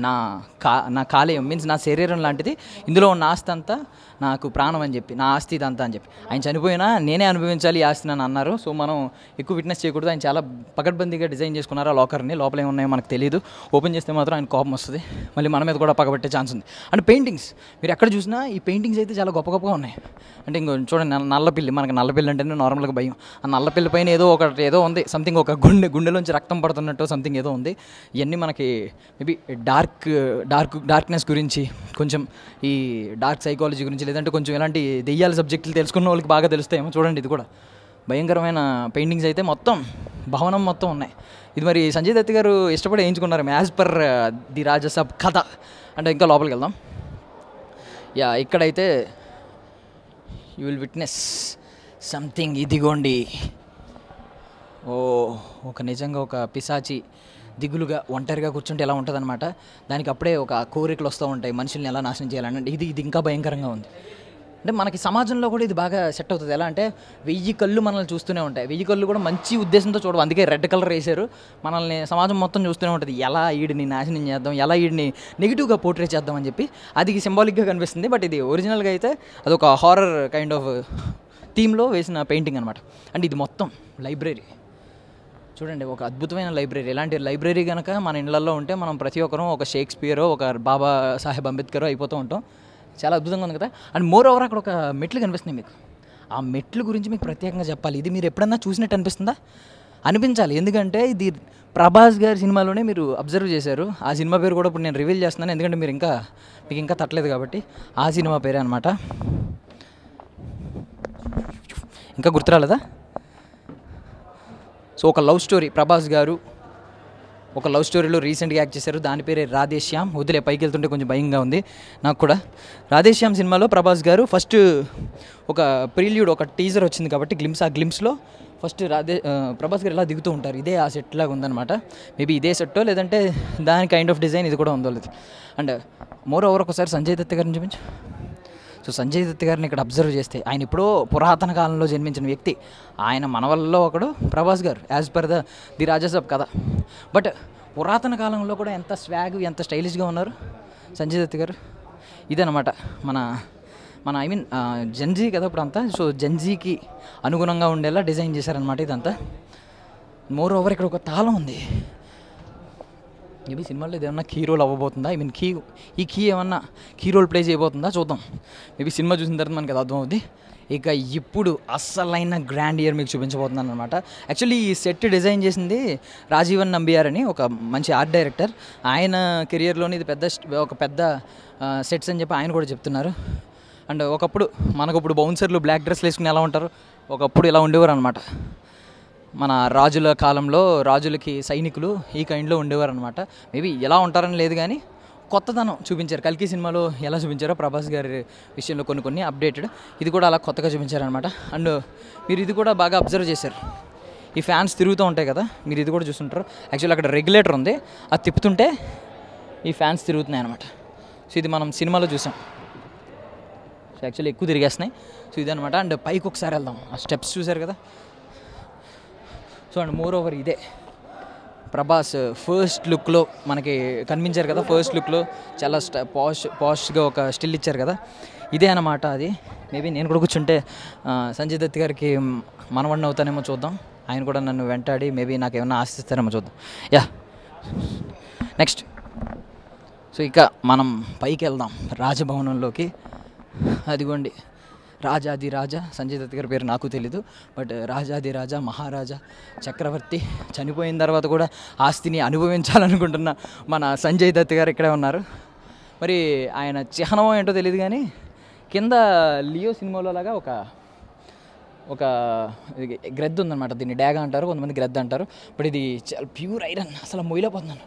S4: నా కాలేయం మీన్స్ నా శరీరం లాంటిది, ఇందులో ఉన్న ఆస్తి అంతా నాకు ప్రాణం అని చెప్పి, నా ఆస్తి ఇదంతా అని చెప్పి, ఆయన చనిపోయినా నేనే అనుభవించాలి ఈ ఆస్తిని అని అన్నారు. సో మనం ఎక్కువ విట్నెస్ చేయకూడదు. ఆయన చాలా పకడ్బందీగా డిజైన్ చేసుకున్నారు ఆ లాకర్ని. లోపల ఏమున్నాయో మనకు తెలియదు, ఓపెన్ చేస్తే మాత్రం ఆయన కోపం వస్తుంది, మళ్ళీ మన మీద కూడా పగబట్టే ఛాన్స్ ఉంది. అండ్ పెయింటింగ్స్ మీరు ఎక్కడ చూసినా ఈ పెయింటింగ్స్ అయితే చాలా గొప్పగా ఉన్నాయి. అంటే ఇంకో చూడండి, నల్లపిల్లి, మనకు నల్లపిల్లి అంటేనే నార్మల్గా భయం. ఆ నల్లపిల్లి పైన ఏదో ఉంది సంథింగ్, ఒక గుండెలోంచి రక్తం పడుతున్నట్టు సంథింగ్ ఏదో ఉంది. ఇవన్నీ మనకి మేబీ డార్క్నెస్ గురించి, కొంచెం ఈ డార్క్ సైకాలజీ గురించి, లేదంటే కొంచెం ఇలాంటి దెయ్యాల సబ్జెక్టులు తెలుసుకున్న వాళ్ళకి బాగా తెలుస్తాయేమో. చూడండి ఇది కూడా భయంకరమైన పెయింటింగ్స్ అయితే మొత్తం భవనం మొత్తం ఉన్నాయి. ఇది మరి సంజయ్ దత్ గారు ఇష్టపడి వేయించుకున్నారు యాజ్ పర్ ది రాజసాబ్ కథ. అంటే ఇంకా లోపలికి వెళ్దాం. ఇక్కడైతే యూ విల్ విట్నెస్ సంథింగ్. ఇదిగోండి, ఒక నిజంగా ఒక పిశాచి దిగులుగా ఒంటరిగా కూర్చుంటే ఎలా ఉంటుంది అనమాట. దానికి అప్పుడే ఒక కోరికలు వస్తూ ఉంటాయి, మనుషుల్ని ఎలా నాశనం చేయాలంటే. ఇది ఇంకా భయంకరంగా ఉంది. అంటే మనకి సమాజంలో కూడా ఇది బాగా సెట్ అవుతుంది. ఎలా అంటే 1000 కళ్ళు మనల్ని చూస్తూనే ఉంటాయి. 1000 కళ్ళు కూడా మంచి ఉద్దేశంతో చూడవు, అందుకే రెడ్ కలర్ వేశారు. మనల్ని సమాజం మొత్తం చూస్తూనే ఉంటుంది, ఎలా వీడిని నాశనం చేద్దాం, ఎలా వీడిని నెగిటివ్గా పోర్ట్రేట్ చేద్దాం అని చెప్పి. అది సింబాలిక్గా కనిపిస్తుంది. బట్ ఇది ఒరిజినల్గా అయితే అదొక హారర్ కైండ్ ఆఫ్ థీమ్లో వేసిన పెయింటింగ్ అనమాట. అండ్ ఇది మొత్తం లైబ్రరీ చూడండి, ఒక అద్భుతమైన లైబ్రరీ. ఇలాంటి లైబ్రరీ కనుక మన ఇళ్లలో ఉంటే మనం ప్రతి ఒక్కరూ ఒక షేక్స్పియరో, ఒక బాబా సాహెబ్ అంబేద్కరో అయిపోతూ ఉంటాం. చాలా అద్భుతంగా ఉంది కదా. అండ్ మోర్ ఓవర్ అక్కడ ఒక మెట్లు కనిపిస్తున్నాయి మీకు. ఆ మెట్లు గురించి మీకు ప్రత్యేకంగా చెప్పాలి. ఇది మీరు ఎప్పుడన్నా చూసినట్టు అనిపిస్తుందా? అనిపించాలి, ఎందుకంటే ఇది ప్రభాస్ గారి సినిమాలోనే మీరు అబ్జర్వ్ చేశారు. ఆ సినిమా పేరు కూడా ఇప్పుడు నేను రివీల్ చేస్తున్నాను, ఎందుకంటే మీకు ఇంకా తట్టలేదు కాబట్టి. ఆ సినిమా పేరే అనమాట. ఇంకా గుర్తురాలేదా? సో ఒక లవ్ స్టోరీ, ప్రభాస్ గారు ఒక లవ్ స్టోరీలో రీసెంట్గా యాక్ట్ చేశారు, దాని పేరే రాధేశ్యామ్. వదిలే, పైకి వెళ్తుంటే కొంచెం భయంగా ఉంది నాకు కూడా. రాధేశ్యామ్ సినిమాలో ప్రభాస్ గారు ఫస్ట్ ఒక ప్రీల్యూడ్, ఒక టీజర్ వచ్చింది కాబట్టి ఆ గ్లిమ్స్లో ఫస్ట్ ప్రభాస్ గారు ఇలా దిగుతూ ఉంటారు. ఇదే ఆ సెట్ లాగా ఉందన్నమాట. మేబీ ఇదే సెట్టో లేదంటే దాని కైండ్ ఆఫ్ డిజైన్ ఇది కూడా ఉందో లేదు. అండ్ మోర్ ఓవర్ ఒకసారి సంజయ్ దత్ గారిని చూపించు. సో సంజయ్ దత్ గారిని ఇక్కడ అబ్జర్వ్ చేస్తే, ఆయన ఎప్పుడో పురాతన కాలంలో జన్మించిన వ్యక్తి. ఆయన మనవల్లో ఒకడు ప్రభాస్ గారు, యాజ్ పర్ ది రాజసాబ్ కథ. బట్ పురాతన కాలంలో కూడా ఎంత స్వాగ్, ఎంత స్టైలిష్గా ఉన్నారు సంజయ్ దత్ గారు. ఇదనమాట మన మన ఐ మీన్ జెన్జీ కదా ఇప్పుడు అంతా. సో జెన్జీకి అనుగుణంగా ఉండేలా డిజైన్ చేశారనమాట ఇదంతా. మోర్ ఓవర్ ఇక్కడ ఒక తాళం ఉంది. మేబీ సినిమాలో ఇది ఏమన్నా కీ రోల్ అవ్వబోతుందా, ఐ మీన్ ఈ కీ ఏమన్నా కీ రోల్ ప్లే చేయబోతుందా చూద్దాం. మేబీ సినిమా చూసిన తర్వాత మనకి అది అర్థం అవుతుంది. ఇక ఇప్పుడు అస్సలైన గ్రాండ్ ఇయర్ మీకు చూపించబోతున్నాను అనమాట. యాక్చువల్లీ ఈ సెట్ డిజైన్ చేసింది రాజీవన్ నంబియార్ అని ఒక మంచి ఆర్ట్ డైరెక్టర్. ఆయన కెరియర్లోని ఇది ఒక పెద్ద సెట్స్ అని చెప్పి ఆయన కూడా చెప్తున్నారు. అండ్ ఒకప్పుడు మనకు బౌన్సర్లు బ్లాక్ డ్రెస్లు వేసుకుని ఎలా ఉంటారు, ఒకప్పుడు ఇలా ఉండేవారు అనమాట. మన రాజుల కాలంలో రాజులకి సైనికులు ఈ కైండ్లో ఉండేవారు అనమాట. మేబీ ఎలా ఉంటారని లేదు కానీ కొత్తదనం చూపించారు. కల్కి సినిమాలో ఎలా చూపించారో ప్రభాస్ గారి విషయంలో కొన్ని అప్డేటెడ్, ఇది కూడా అలా కొత్తగా చూపించారనమాట. అండ్ మీరు ఇది కూడా బాగా అబ్జర్వ్ చేశారు, ఈ ఫ్యాన్స్ తిరుగుతూ ఉంటాయి కదా, మీరు ఇది కూడా చూస్తుంటారు. యాక్చువల్లీ అక్కడ రెగ్యులేటర్ ఉంది, అది తిప్పుతుంటే ఈ ఫ్యాన్స్ తిరుగుతున్నాయి అనమాట. సో ఇది మనం సినిమాలో చూసాం. సో యాక్చువల్లీ ఎక్కువ తిరిగేస్తున్నాయి. సో ఇదనమాట. అండ్ పైకి ఒకసారి వెళ్దాం, ఆ స్టెప్స్ చూసారు కదా. సో అండ్ మోర్ ఓవర్ ఇదే ప్రభాస్ ఫస్ట్ లుక్లో మనకి కనిపించారు కదా. ఫస్ట్ లుక్లో చాలా పాష్గా ఒక స్టిల్ ఇచ్చారు కదా, ఇదే అన్నమాట అది. మేబీ నేను కూడా కూర్చుంటే సంజయ్ దత్ గారికి మనవడిని అవుతానేమో చూద్దాం. ఆయన కూడా నన్ను వెంటాడి మేబీ నాకు ఏమన్నా ఆశిస్తారేమో చూద్దాం. Yeah next. సో ఇక మనం పైకి వెళ్దాం రాజభవనంలోకి. అదిగోండి రాజాది రాజా, సంజయ్ దత్ గారి పేరు నాకు తెలీదు, బట్ రాజాది రాజా మహారాజా చక్రవర్తి చనిపోయిన తర్వాత కూడా ఆస్తిని అనుభవించాలనుకుంటున్న మన సంజయ్ దత్ గారు ఇక్కడే ఉన్నారు. మరి ఆయన చిహ్నం ఏంటో తెలియదు కానీ కింద లియో సినిమాలో లాగా ఒక గ్రెద్ద ఉందన్నమాట. దీన్ని డ్యాగ్ అంటారు, కొంతమంది గ్రెద్ద అంటారు, బట్ ఇది చాలా ప్యూర్ ఐరన్, అసలు మొయ్యలేకపోతున్నాను.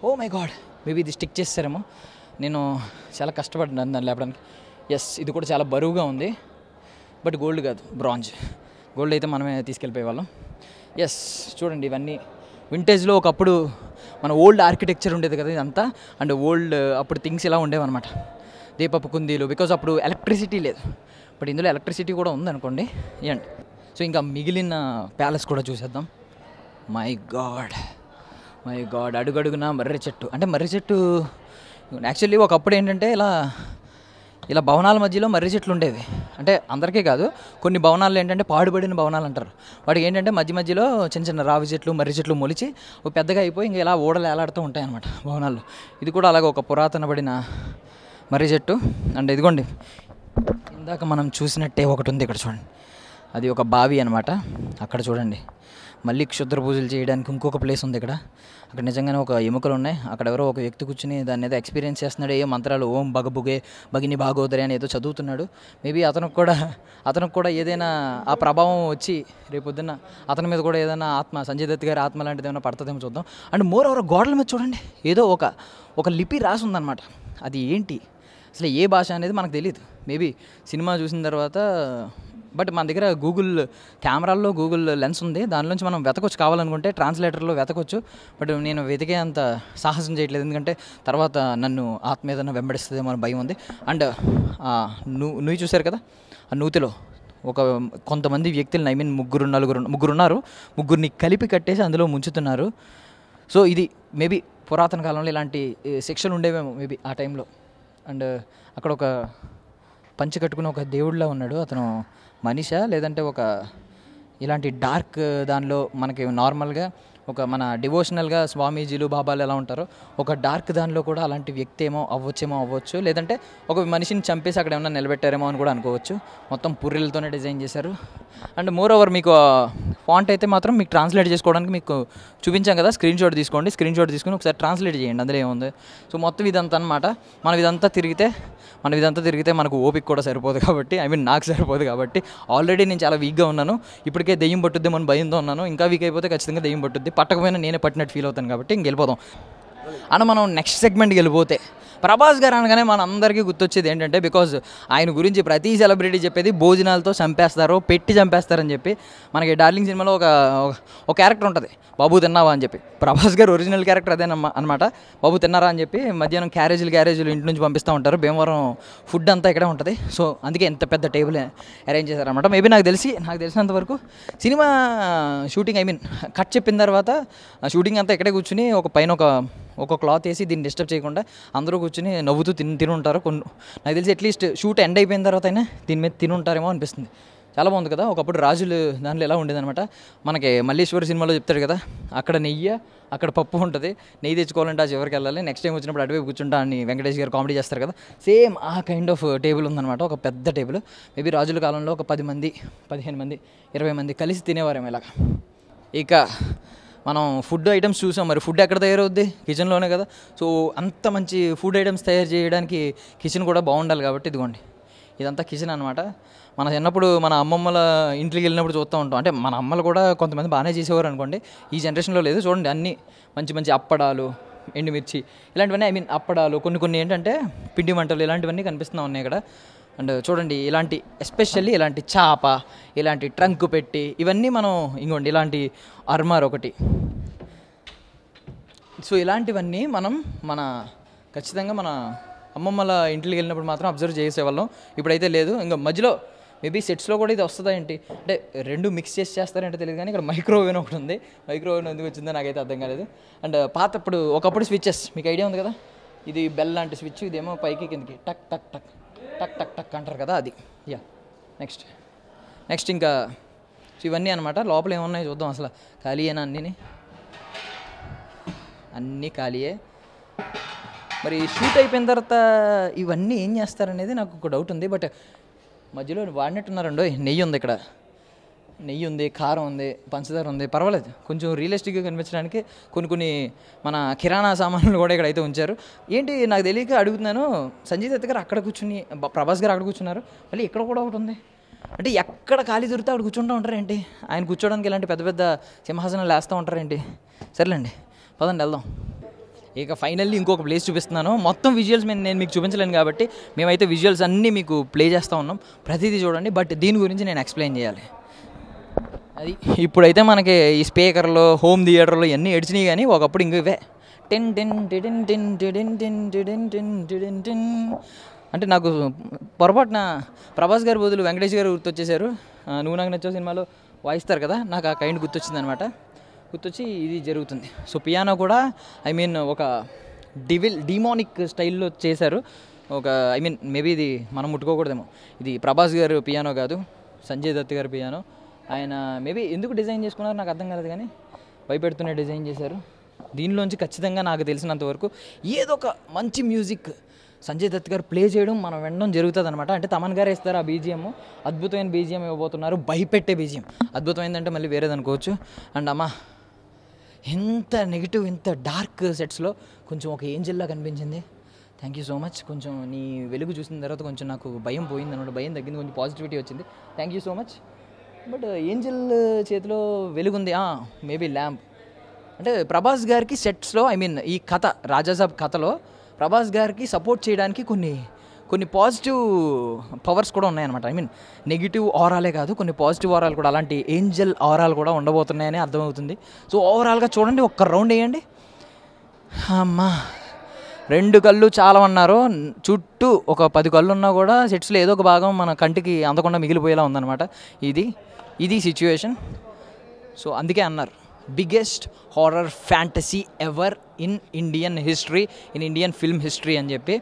S4: ఓ మై గాడ్, మేబీ ఇది స్టిక్ చేస్తారేమో. నేను చాలా కష్టపడ్డాను దాన్ని లేపడానికి. ఎస్, ఇది కూడా చాలా బరువుగా ఉంది, బట్ గోల్డ్ కాదు, బ్రాంజ్. గోల్డ్ అయితే మనమే తీసుకెళ్ళిపోయేవాళ్ళం. ఎస్, చూడండి ఇవన్నీ వింటేజ్లో ఒకప్పుడు మన ఓల్డ్ ఆర్కిటెక్చర్ ఉండేది కదా ఇదంతా. అండ్ ఓల్డ్ అప్పుడు థింగ్స్ ఇలా ఉండేవన్నమాట, దీపపు కుందీలు, బికాజ్ అప్పుడు ఎలక్ట్రిసిటీ లేదు, బట్ ఇందులో ఎలక్ట్రిసిటీ కూడా ఉందనుకోండి. ఏంటి. సో ఇంకా మిగిలిన ప్యాలెస్ కూడా చూసేద్దాం. మై గాడ్ అడుగడుగున మర్రి చెట్టు. అంటే మర్రి చెట్టు యాక్చువల్లీ ఒకప్పుడు ఏంటంటే ఇలా భవనాల మధ్యలో మర్రి చెట్లు ఉండేవి. అంటే అందరికీ కాదు, కొన్ని భవనాలు ఏంటంటే పాడుబడిన భవనాలు అంటారు. వాటికి ఏంటంటే మధ్యలో చిన్న రావి చెట్లు మర్రి చెట్లు మొలిచి పెద్దగా అయిపోయి ఇంకా ఇలా ఓడలు ఏలాడుతూ ఉంటాయి అన్నమాట భవనాల్లో. ఇది కూడా అలాగే ఒక పురాతనబడిన మర్రి చెట్టు. అండ్ ఇదిగోండి ఇందాక మనం చూసినట్టే ఒకటి ఉంది ఇక్కడ చూడండి, అది ఒక బావి అనమాట. అక్కడ చూడండి మళ్ళీ క్షుద్ర పూజలు చేయడానికి ఇంకొక ప్లేస్ ఉంది ఇక్కడ. అక్కడ నిజంగానే ఒక ఎముకలు ఉన్నాయి. అక్కడ ఎవరో ఒక వ్యక్తి కూర్చుని దాన్ని ఏదో ఎక్స్పీరియన్స్ చేస్తున్నాడు. ఏ మంత్రాలు ఓం బగబుగే భగిని భాగోదరి అని ఏదో చదువుతున్నాడు. మేబీ అతనికి కూడా ఏదైనా ఆ ప్రభావం వచ్చి రేపొద్దున్న అతని మీద కూడా ఏదైనా ఆత్మ, సంజయ్ దత్ గారి ఆత్మ లాంటిది ఏమైనా పడుతుందేమో చూద్దాం. అండ్ మోర్ ఓవర్ గోడల మీద చూడండి ఏదో ఒక లిపి రాసి ఉందన్నమాట. అది ఏంటి అసలు ఏ భాష అనేది మనకు తెలియదు. మేబీ సినిమా చూసిన తర్వాత, బట్ మన దగ్గర కెమెరాల్లో గూగుల్ లెన్స్ ఉంది, దానిలోంచి మనం వెతకొచ్చు, కావాలనుకుంటే ట్రాన్స్లేటర్లో వెతకొచ్చు. బట్ నేను వెతికే అంత సాహసం చేయట్లేదు, ఎందుకంటే తర్వాత నన్ను ఆత్మ ఏదైనా వెంబడిస్తుందేమో అని భయం ఉంది. అండ్ నువ్వు చూశారు కదా, ఆ నూతిలో కొంతమంది వ్యక్తులను, ఐ మీన్ ముగ్గురు ఉన్నారు, ముగ్గురిని కలిపి కట్టేసి అందులో ముంచుతున్నారు. సో ఇది మేబీ పురాతన కాలంలో ఇలాంటి శిక్షలు ఉండేవేమో మేబీ ఆ టైంలో. అండ్ అక్కడ ఒక పంచి కట్టుకుని ఒక దేవుడిలా ఉన్నాడు. అతను మనిషా లేదంటే ఇలాంటి డార్క్ దానిలో మనకి నార్మల్గా మన డివోషనల్గా స్వామీజీలు బాబాలు ఎలా ఉంటారో ఒక డార్క్ దానిలో కూడా అలాంటి వ్యక్తి అవ్వచ్చు, లేదంటే ఒక మనిషిని చంపేసి అక్కడ ఏమన్నా నిలబెట్టారేమో అని కూడా అనుకోవచ్చు. మొత్తం పుర్రెలతోనే డిజైన్ చేశారు. అండ్ మోర్ ఓవర్ మీకు ఫాంట్ అయితే మాత్రం మీకు ట్రాన్స్లేట్ చేసుకోవడానికి మీకు చూపించాం కదా, స్క్రీన్ షాట్ తీసుకొని ఒకసారి ట్రాన్స్లేట్ చేయండి, అందులో ఏముంది. సో మొత్తం ఇదంతా అనమాట. మనం ఇదంతా తిరిగితే మనకు ఓపిక కూడా సరిపోదు కాబట్టి, ఐ మీన్ నాకు సరిపోదు కాబట్టి, ఆల్రెడీ నేను చాలా వీక్గా ఉన్నాను. ఇప్పటికే దెయ్యం పట్టుద్దేమో అని భయంతో ఉన్నాను. ఇంకా వీక్ అయిపోతే ఖచ్చితంగా దెయ్యం పట్టుద్ది, పట్టకపోయినా నేనే పట్టినట్టు ఫీల్ అవుతాను కాబట్టి ఇంక వెళ్ళిపోదాం. అని మనం నెక్స్ట్ సెగ్మెంట్కి వెళ్ళిపోతే ప్రభాస్ గారు అనగానే మన అందరికీ గుర్తొచ్చేది ఏంటంటే, బికాజ్ ఆయన గురించి ప్రతి సెలబ్రిటీ చెప్పేది భోజనాలతో పెట్టి చంపేస్తారని చెప్పి. మనకి డార్లింగ్ సినిమాలో ఒక క్యారెక్టర్ ఉంటుంది, బాబు తిన్నావా అని చెప్పి. ప్రభాస్ గారు ఒరిజినల్ క్యారెక్టర్ అదేనమ్మా అనమాట. బాబు తిన్నారా అని చెప్పి మధ్యాహ్నం క్యారేజీలు ఇంటి నుంచి పంపిస్తూ ఉంటారు. భీమవరం ఫుడ్ అంతా ఇక్కడే ఉంటుంది. సో అందుకే ఎంత పెద్ద టేబుల్ అరేంజ్ చేశారనమాట. మేబీ నాకు తెలిసినంత వరకు cinema shooting, I mean cut చెప్పిన తర్వాత షూటింగ్ అంతా ఇక్కడే కూర్చుని పైన ఒక క్లాత్ వేసి దీన్ని డిస్టర్బ్ చేయకుండా అందరూ కూర్చొని నవ్వుతూ తినుంటారు. నాకు తెలిసి అట్లీస్ట్ షూట్ ఎండ్ అయిపోయిన తర్వాత అయినా దీని మీద తినుంటారేమో అనిపిస్తుంది. చాలా బాగుంది కదా. ఒకప్పుడు రాజులు దాంట్లో ఎలా ఉండేదన్నమాట, మనకి మల్లేశ్వరి సినిమాలో చెప్తాడు కదా, అక్కడ నెయ్యి అక్కడ పప్పు ఉంటుంది, నెయ్యి తెచ్చుకోవాలంటే ఆ చివరికి వెళ్ళాలి, నెక్స్ట్ టైం వచ్చినప్పుడు అటువైపు కూర్చుంటా అని వెంకటేష్ గారు కామెడీ చేస్తారు కదా, సేమ్ ఆ కైండ్ ఆఫ్ టేబుల్ ఉందన్నమాట. ఒక పెద్ద టేబుల్, మేబీ రాజుల కాలంలో ఒక 10 మంది 15 మంది 20 మంది కలిసి తినేవారేమో ఇలాగా. ఇక మనం ఫుడ్ ఐటమ్స్ చూసాం, మరి ఫుడ్ ఎక్కడ తయారవుద్ది? కిచెన్లోనే కదా. సో అంత మంచి ఫుడ్ ఐటమ్స్ తయారు చేయడానికి కిచెన్ కూడా బాగుండాలి కాబట్టి ఇదిగోండి ఇదంతా కిచెన్ అనమాట. మన చిన్నప్పుడు మన అమ్మమ్మల ఇంటికి వెళ్ళినప్పుడు చూస్తూ ఉంటాం, అంటే మన అమ్మలు కూడా కొంతమంది బాగానే చేసేవారు అనుకోండి, ఈ జనరేషన్లో లేదు. చూడండి అన్నీ మంచి మంచి అప్పడాలు, ఎండుమిర్చి ఇలాంటివన్నీ, అప్పడాలు కొన్ని ఏంటంటే పిండి వంటలు ఇలాంటివన్నీ కనిపిస్తూ ఉన్నాయి ఇక్కడ. అండ్ చూడండి ఇలాంటి ఎస్పెషల్లీ ఇలాంటి చాప, ఇలాంటి ట్రంక్ పెట్టి ఇవన్నీ మనం ఇంకోండి ఇలాంటి అర్మార్ ఒకటి. సో ఇలాంటివన్నీ మనం ఖచ్చితంగా మన అమ్మమ్మల ఇంటికి వెళ్ళినప్పుడు మాత్రం అబ్జర్వ్ చేసేవాళ్ళం. ఇప్పుడైతే లేదు. ఇంకా మధ్యలో మేబీ సెట్స్లో కూడా ఇది వస్తుందా ఏంటి, అంటే 2 మిక్స్ చేసి చేస్తారంటే తెలియదు, కానీ ఇక్కడ మైక్రోవేవ్ ఒకటి ఉంది. మైక్రోవేవ్ ఎందుకు వచ్చిందో నాకైతే అర్థం కాలేదు. అండ్ ఒకప్పుడు స్విచ్చెస్ మీకు ఐడియా ఉంది కదా, ఇది బెల్ లాంటి స్విచ్, ఇదేమో పైకి కిందకి టక్ టక్ టక్ టక్ టక్ టక్ అంటారు కదా, అది. యా నెక్స్ట్ ఇంకా ఇవన్నీ అనమాట. లోపల ఏమున్నాయి చూద్దాం. అసలు ఖాళీయేనా? అన్నీ ఖాళీయే. మరి షూట్ అయిపోయిన తర్వాత ఇవన్నీ ఏం చేస్తారనేది నాకు ఒక డౌట్ ఉంది. బట్ మధ్యలో వాడినట్టున్నారండో. నెయ్యి ఉంది ఇక్కడ, నెయ్యి ఉంది, కారం ఉంది, పంచదార ఉంది, పర్వాలేదు. కొంచెం రియలిస్టిక్గా కనిపించడానికి కొన్ని మన కిరాణా సామాన్లు కూడా ఇక్కడ అయితే ఉంచారు. ఏంటి నాకు తెలియక అడుగుతున్నాను, సంజయ్ దత్ గారు అక్కడ కూర్చుని, ప్రభాస్ గారు అక్కడ కూర్చున్నారు, మళ్ళీ ఇక్కడ కూడా ఒకటి ఉంది. అంటే ఎక్కడ ఖాళీ దొరికితే అక్కడ కూర్చుంటూ ఉంటారేంటి? ఆయన కూర్చోడానికి ఇలాంటి పెద్ద పెద్ద సింహాసనాలు వేస్తూ ఉంటారేంటి? సర్లేండి పదండి వెళ్దాం. ఇక ఫైనల్లీ ఇంకొక ప్లేస్ చూపిస్తున్నాను. మొత్తం విజువల్స్ నేను మీకు చూపించలేను కాబట్టి మేమైతే విజువల్స్ అన్నీ మీకు ప్లే చేస్తూ ఉన్నాం, ప్రతిదీ చూడండి. బట్ దీని గురించి నేను ఎక్స్ప్లెయిన్ చేయాలి. అది ఇప్పుడైతే మనకి ఈ స్పీకర్లు, హోమ్ థియేటర్లు ఇవన్నీ ఏడ్చినాయి, కానీ ఒకప్పుడు ఇంక ఇవే ten ten ten ten ten ten ten ten ten అంటే నాకు పొరపాటున ప్రభాస్ గారి బదులు వెంకటేష్ గారు గుర్తొచ్చేసారు. నువ్వు నాకు నచ్చావు సినిమాలో వాయిస్తారు కదా, నాకు ఆ కైండ్ గుర్తొచ్చింది అనమాట. గుర్తొచ్చి ఇది జరుగుతుంది. సో పియానో కూడా ఒక డిమానిక్ స్టైల్లో చేశారు. మేబీ ఇది మనం ముట్టుకోకూడదేమో. ఇది ప్రభాస్ గారు పియానో కాదు, సంజయ్ దత్ గారు పియానో. ఆయన మేబీ ఎందుకు డిజైన్ చేసుకున్నారో నాకు అర్థం కాలేదు, కానీ భయపెడుతూనే డిజైన్ చేశారు. దీనిలోంచి ఖచ్చితంగా నాకు తెలిసినంతవరకు ఏదో ఒక మంచి మ్యూజిక్ సంజయ్ దత్ గారు ప్లే చేయడం మనం వినడం జరుగుతుంది అనమాట. అంటే తమన్ గారు ఇస్తారు ఆ బీజిఎం, అద్భుతమైన బీజిఎం ఇవ్వబోతున్నారు, భయపెట్టే బీజిఎం. అద్భుతమైందంటే మళ్ళీ వేరేది అనుకోవచ్చు. అండ్ అమ్మ ఇంత నెగిటివ్, ఇంత డార్క్ సెట్స్లో కొంచెం ఒక ఏంజెల్లా కనిపించింది. Thank you so much. కొంచెం నీ వెలుగు చూసిన తర్వాత కొంచెం నాకు భయం పోయింది అనమాట, భయం తగ్గింది, కొంచెం పాజిటివిటీ వచ్చింది. Thank you so much. But Angel చేతిలో వెలుగుంది, మేబీ ల్యాంప్. అంటే ప్రభాస్ గారికి సెట్స్లో ఈ కథ రాజాసాబ్ కథలో ప్రభాస్ గారికి సపోర్ట్ చేయడానికి కొన్ని పాజిటివ్ పవర్స్ కూడా ఉన్నాయన్నమాట. నెగిటివ్ ఆరాలే కాదు, కొన్ని పాజిటివ్ ఆరాలు కూడా, అలాంటి ఏంజల్ ఆరాలు కూడా ఉండబోతున్నాయని అర్థమవుతుంది. సో ఓవరాల్గా చూడండి, ఒక్క రౌండ్ వేయండి. అమ్మా 2 కళ్ళు చాలా అన్నారు, చుట్టూ ఒక 10 కళ్ళు ఉన్నా కూడా సెట్స్లో ఏదో ఒక భాగం మన కంటికి అందకుండా మిగిలిపోయేలా ఉందన్నమాట. ఇది సిచ్యువేషన్. సో అందుకే అన్నారు biggest horror fantasy ever in Indian history, in Indian film history అని చెప్పి.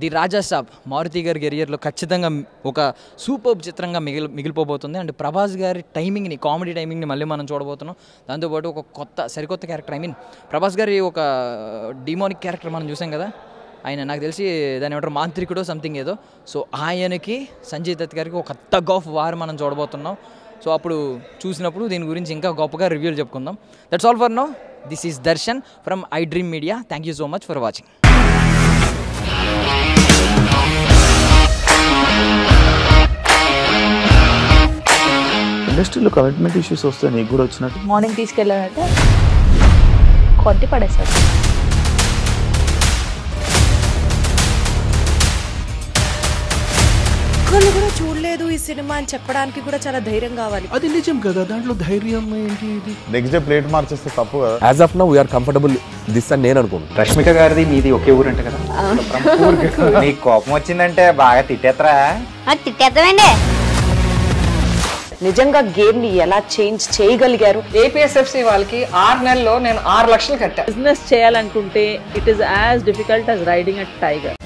S4: ది రాజాసాబ్ మారుతి గారి కెరియర్లో ఖచ్చితంగా ఒక సూపర్ చిత్రంగా మిగిలిపోబోతుంది. అండ్ ప్రభాస్ గారి టైమింగ్ని, కామెడీ టైమింగ్ని మళ్ళీ మనం చూడబోతున్నాం. దాంతోపాటు ఒక సరికొత్త క్యారెక్టర్, ప్రభాస్ గారి ఒక డిమోనిక్ క్యారెక్టర్ మనం చూసాం కదా, ఆయన నాకు తెలిసి దాని ఏమంటారు మాంత్రికుడో సంథింగ్ ఏదో. సో ఆయనకి సంజయ్ దత్ గారికి ఒక టగ్ ఆఫ్ వార్ మనం చూడబోతున్నాం. సో అప్పుడు చూసినప్పుడు దీని గురించి ఇంకా గొప్పగా రివ్యూలు చెప్పుకుందాం. That's all for now. This is Darshan from I dream media. Thank you so much for watching.
S7: ఇండస్ట్రీలో కమిట్మెంట్ ఇష్యూస్ వస్తే నీకు కూడా వచ్చినట్టు?
S8: మార్నింగ్ తీసుకెళ్ళానంటే కొట్టి పడేస్తారు.
S9: ఒక్కళ్ళు కూడా చూడలేదు ఈ సినిమా అని చెప్పడానికి కూడా చాలా ధైర్యం కావాలి.
S10: అది నిజం కదా, దాంట్లో ధైర్యం ఏంటి? ఇది
S11: నెక్స్ట్ డే ప్లేట్ మార్చేస్తే తప్పు కదా.
S12: As of now we are comfortable this అని నేను అనుకుంటున్నాను.
S13: రష్మిక గారిది మీది ఒకే ఊరు అంటే కదా. నీకు కోపం వచ్చిందంటే బాగా తిట్టేత్తరా?
S14: తిట్టేద్దామండి. నిజంగా గేమ్ ని ఎలా చేంజ్ చేయగలిగారు?
S15: ఏపీఎస్ఎఫ్సి వాళ్ళకి 6 నెలల్లో నేను 6 లక్షలు కట్టా.
S16: బిజినెస్ చేయాలనుకుంటే it is as difficult as riding a tiger.